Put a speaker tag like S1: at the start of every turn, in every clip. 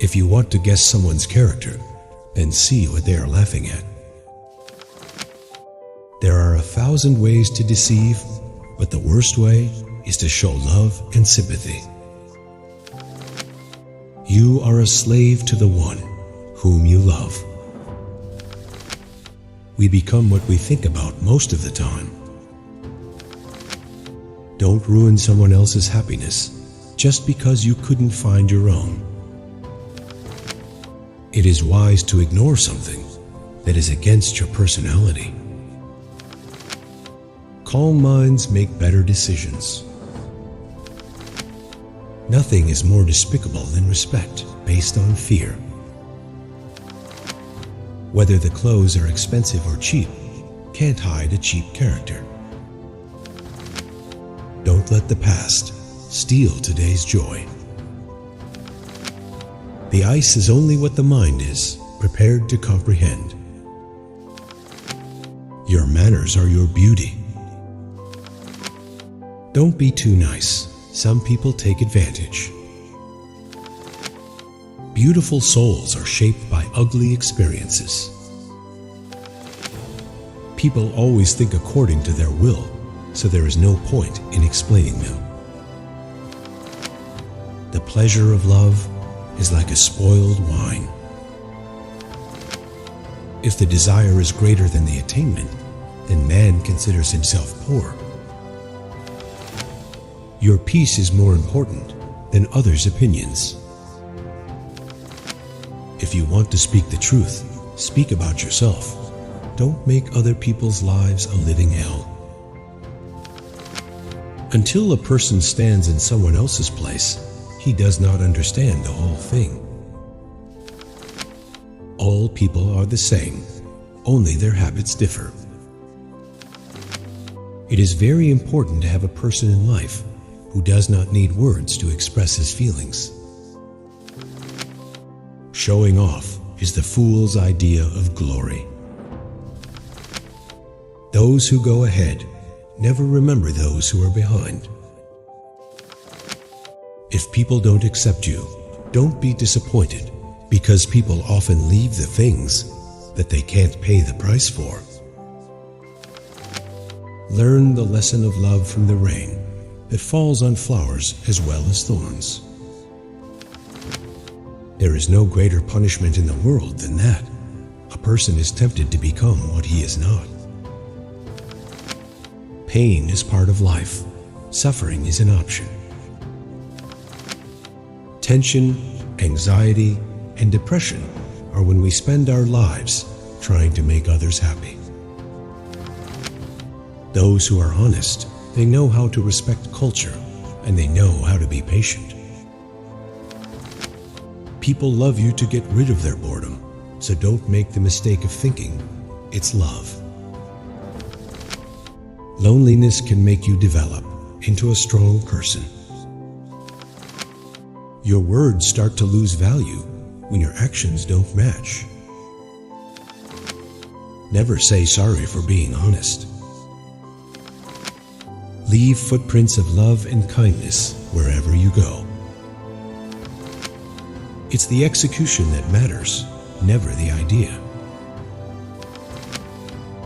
S1: If you want to guess someone's character, then see what they are laughing at. There are 1,000 ways to deceive, but the worst way is to show love and sympathy. You are a slave to the one whom you love. We become what we think about most of the time. Don't ruin someone else's happiness just because you couldn't find your own. It is wise to ignore something that is against your personality. Calm minds make better decisions. Nothing is more despicable than respect based on fear. Whether the clothes are expensive or cheap can't hide a cheap character. Don't let the past steal today's joy. The ice is only what the mind is prepared to comprehend. Your manners are your beauty. Don't be too nice. Some people take advantage. Beautiful souls are shaped by ugly experiences. People always think according to their will, so there is no point in explaining them. The pleasure of love is like a spoiled wine. If the desire is greater than the attainment, then man considers himself poor. Your peace is more important than others' opinions. If you want to speak the truth, speak about yourself. Don't make other people's lives a living hell. Until a person stands in someone else's place, he does not understand the whole thing. All people are the same, only their habits differ. It is very important to have a person in life who does not need words to express his feelings. Showing off is the fool's idea of glory. Those who go ahead never remember those who are behind. If people don't accept you, don't be disappointed, because people often leave the things that they can't pay the price for. Learn the lesson of love from the rain that falls on flowers as well as thorns. There is no greater punishment in the world than that. A person is tempted to become what he is not. Pain is part of life. Suffering is an option. Tension, anxiety, and depression are when we spend our lives trying to make others happy. Those who are honest, they know how to respect culture, and they know how to be patient. People love you to get rid of their boredom, so don't make the mistake of thinking it's love. Loneliness can make you develop into a strong person. Your words start to lose value when your actions don't match. Never say sorry for being honest. Leave footprints of love and kindness wherever you go. It's the execution that matters, never the idea.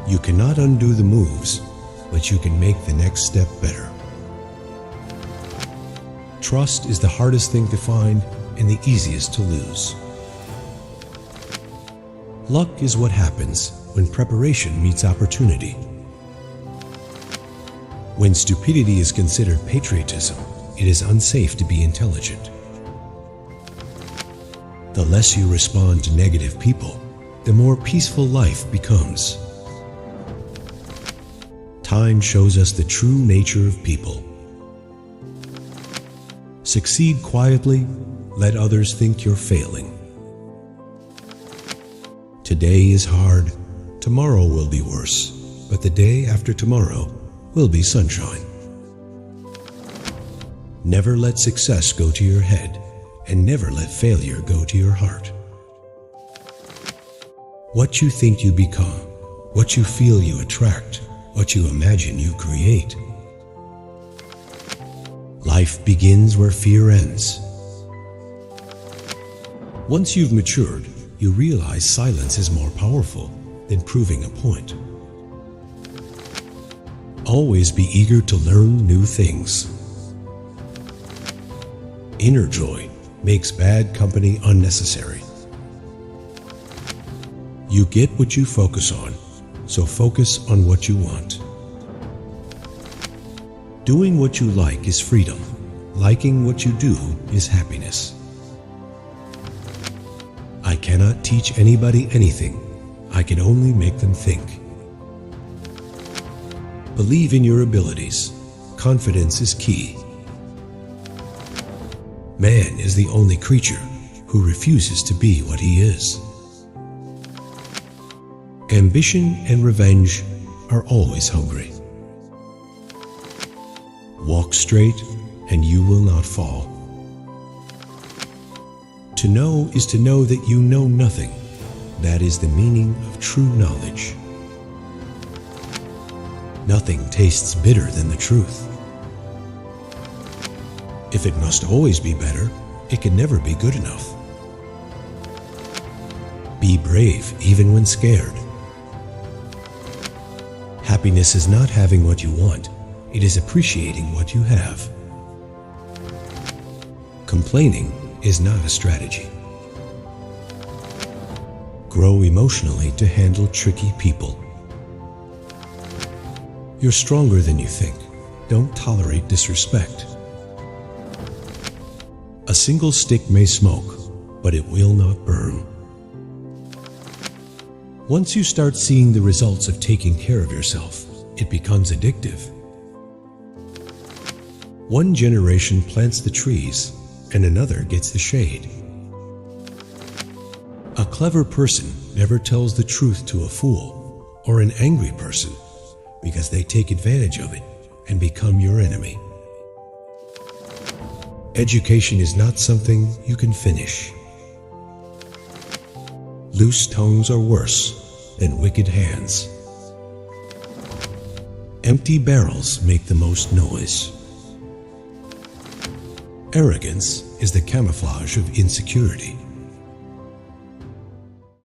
S1: You cannot undo the moves, but you can make the next step better. Trust is the hardest thing to find and the easiest to lose. Luck is what happens when preparation meets opportunity. When stupidity is considered patriotism, it is unsafe to be intelligent. The less you respond to negative people, the more peaceful life becomes. Time shows us the true nature of people. Succeed quietly, let others think you're failing. Today is hard, tomorrow will be worse, but the day after tomorrow will be sunshine. Never let success go to your head, and never let failure go to your heart. What you think you become, what you feel you attract, what you imagine you create. Life begins where fear ends. Once you've matured, you realize silence is more powerful than proving a point. Always be eager to learn new things. Inner joy makes bad company unnecessary. You get what you focus on, so focus on what you want. Doing what you like is freedom. Liking what you do is happiness. I cannot teach anybody anything. I can only make them think. Believe in your abilities. Confidence is key. Man is the only creature who refuses to be what he is. Ambition and revenge are always hungry. Walk straight and you will not fall. To know is to know that you know nothing. That is the meaning of true knowledge. Nothing tastes bitter than the truth. If it must always be better, it can never be good enough. Be brave even when scared. Happiness is not having what you want, it is appreciating what you have. Complaining is not a strategy. Grow emotionally to handle tricky people. You're stronger than you think. Don't tolerate disrespect. A single stick may smoke, but it will not burn. Once you start seeing the results of taking care of yourself, it becomes addictive. One generation plants the trees, and another gets the shade. A clever person never tells the truth to a fool or an angry person, because they take advantage of it and become your enemy. Education is not something you can finish. Loose tongues are worse than wicked hands. Empty barrels make the most noise. Arrogance is the camouflage of insecurity.